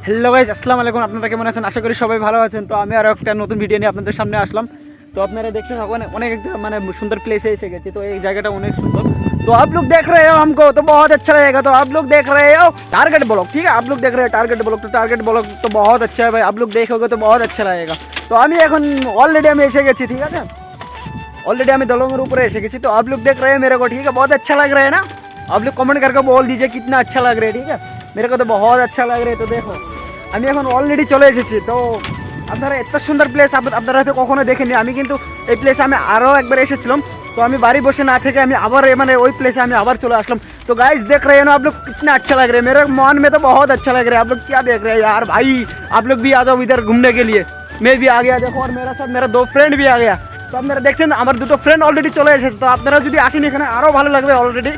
Hello guys, আসসালামু আলাইকুম। আপনারা কেমন আছেন? আশা করি সবাই ভালো আছেন। তো আমি আরও একটা নতুন ভিডিও নিয়ে আপনাদের সামনে আসলাম। তো আপনারা দেখতে থাকুন, অনেক একটা মানে सुंदर प्लेसे এসে গেছি। तो এই জায়গাটা অনেক সুন্দর। तो आप लोग देख रहे हो हमको तो बहुत अच्छा रहेगा। तो आप लोग देख रहे हो टारगेट ब्लॉक, ठीक है? आप लोग देख रहे हो टारगेट ब्लॉक। तो टारगेट ब्लॉक तो बहुत अच्छा है भाई, आप लोग देखोगे तो बहुत अच्छा रहेगा। तो আমি এখন অলরেডি আমি এসে গেছি, ঠিক আছে? ऑलरेडी আমি দলঙের উপরে এসে গেছি। तो आप लोग देख रहे हैं मेरे को, ठीक है? बहुत अच्छा लग रहा है ना? आप लोग कमेंट करके बोल दीजिए कितना अच्छा लग रहा है, ठीक है? मेरे को तो बहुत अच्छा लग रहा है। तो देखो আমি এখন অলরেডি চলে এসেছি। তো আপনারা এত সুন্দর প্লেস আপনারা হয়তো কখনো দেখেননি। আমি কিন্তু এই প্লেসে আমি আরও একবার এসেছিলাম। तो আমি বাড়ি বসে না থেকে আমি আবার মানে ওই প্লেসে আমি আবার চলে আসলাম। तो गाइस देख रहे हैं ना आप लोग, कितना अच्छा लग रहा है। मेरे मन में तो बहुत अच्छा लग रहा है। आप लोग क्या देख रहे हैं यार? भाई आप लोग भी आ जाओ इधर घूमने के लिए। मैं भी आ गया देखो, और मेरा साथ मेरा दो फ्रेंड भी आ गया। तो আপনারা দেখছেন আমার দুটো ফ্রেন্ড অলরেডি চলে এসেছে। তো আপনারা যদি আসেন এখানে আরও ভালো লাগবে অলরেডি।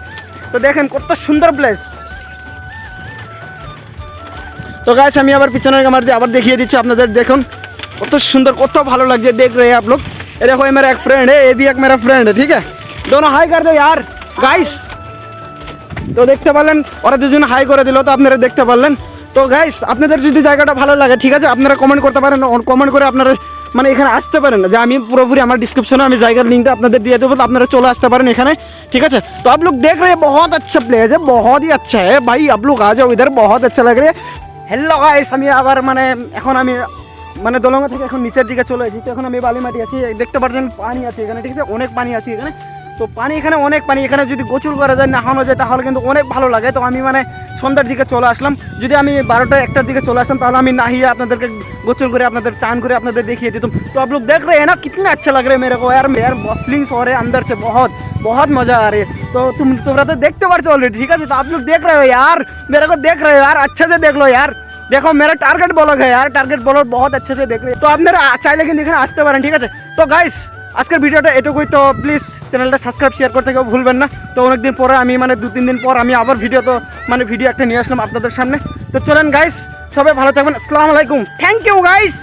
তো দেখেন কত সুন্দর প্লেস। तो गाइस আমি আবার পিছনের ক্যামেরা দিয়ে আবার দেখিয়ে দিচ্ছি আপনাদের। দেখুন কত সুন্দর, কত ভালো লাগছে। देख रहे हैं आप लोग। ये देखो ये मेरा एक फ्रेंड है, ये भी एक मेरा फ्रेंड है, ठीक है? दोनों हाई कर दो यार गाइस। তো দেখতে পারলেন ওরা দুজন হাই করে দিল। তো আপনারা দেখতে পারলেন। তো গাইস আপনাদের যদি জায়গাটা ভালো লাগে, ঠিক আছে, আপনারা কমেন্ট করতে পারেন। কমেন্ট করে আপনারা মানে এখানে আসতে পারেন। যে আমি পুরোপুরি আমার ডিসক্রিপশনে আমি জায়গার লিঙ্কটা আপনাদের দিয়ে দেবো। তো আপনারা চলে আসতে পারেন এখানে, ঠিক আছে? तो आप लोग देख रहे हैं बहुत अच्छा प्लेस है, बहुत ही अच्छा है भाई। आप लोग आ जाओ इधर, बहुत अच्छा लग रहा है। হ্যালো গাইস, আমি আবার মানে এখন আমি মানে দলঙ্গা থেকে এখন নিচের দিকে চলে এসেছি। তো এখন আমি বালিমাটি আছি, দেখতে পাচ্ছেন পানি আছে এখানে, ঠিক আছে? অনেক পানি আছে এখানে। তো পানি এখানে অনেক পানি। এখানে যদি গোসল করা যায়, নাহানো যায়, তাহলে কিন্তু অনেক ভালো লাগে। তো আমি মানে সন্ধ্যার দিকে চলে আসলাম। যদি আমি 12টা 1টার দিকে চলে আসতাম তাহলে আমি নাহিয়ে আপনাদেরকে গোসল করে আপনাদের চান করে আপনাদের দেখিয়ে দিতাম। तो आप लोग देख रहे हैं ना कितना अच्छा लग रहा है मेरे को यार। यार फीलिंग्स हो रहे हैं अंदर से, बहुत बहुत मजा आ रही है। तो তোমরা তো দেখতে পারছো অলরেডি, ঠিক আছে? तो आप लोग देख रहे हो यार, मेरे को देख रहे हो यार, अच्छे से देख लो यार। देखो मेरा टारगेट ब्लॉक है यार, टारगेट ब्लॉक बहुत अच्छे से देख रहे हैं। तो আপনারা চাইলে কিন্তু এখানে আসতে পারেন, ঠিক আছে? তো গাইস আজকের ভিডিওটা এটুকুই। তো প্লিজ চ্যানেলটা সাবস্ক্রাইব শেয়ার করতে কেউ ভুলবেন না। তো অনেকদিন পরে আমি মানে 2-3 দিন পর আমি আবার ভিডিও একটা নিয়ে আসলাম আপনাদের সামনে। তো চলেন গাইস, সবাই ভালো থাকবেন। আসসালামু আলাইকুম, থ্যাংক ইউ গাইস।